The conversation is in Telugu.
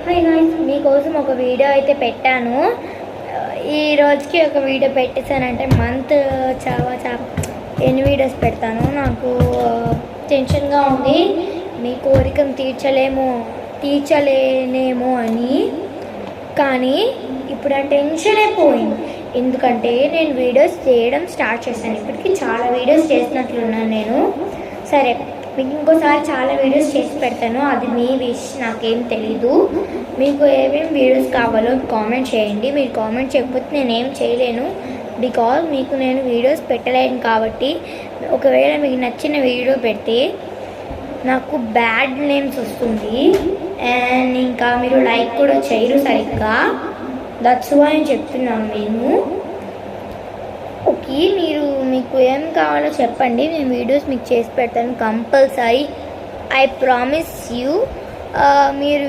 హాయ్ గాయ్స్, మీకోసం ఒక వీడియో అయితే పెట్టాను. ఈ రోజుకి ఒక వీడియో పెట్టేశానంటే మంత్ చాలా ఎన్ని వీడియోస్ పెడతాను. నాకు టెన్షన్గా ఉంది. మీ కోరికను తీర్చలేనేమో అని. కానీ ఇప్పుడు ఆ టెన్షన్ అయిపోయింది. ఎందుకంటే నేను వీడియోస్ చేయడం స్టార్ట్ చేశాను. ఇప్పటికీ చాలా వీడియోస్ చేసినట్లున్నాను నేను. సరే, మీకు ఇంకోసారి చాలా వీడియోస్ చేసి పెడతాను. అది మీ విష్, నాకేం తెలీదు. మీకు ఏమేమి వీడియోస్ కావాలో కామెంట్ చేయండి. మీరు కామెంట్ చేయకపోతే నేనేం చేయలేను. బికాజ్ మీకు నేను వీడియోస్ పెట్టలేను కాబట్టి. ఒకవేళ మీకు నచ్చిన వీడియో పెడితే నాకు బ్యాడ్ నేమ్స్ వస్తుంది. అండ్ ఇంకా మీరు లైక్ కూడా చేయరు సరిగ్గా. దట్స్ వై అని చెప్తున్నాను నేను. ఓకే, మీకు ఏం కావాలో చెప్పండి. నేను వీడియోస్ మీకు చేసి పెడతాను కంపల్సరీ. I promise you. మీరు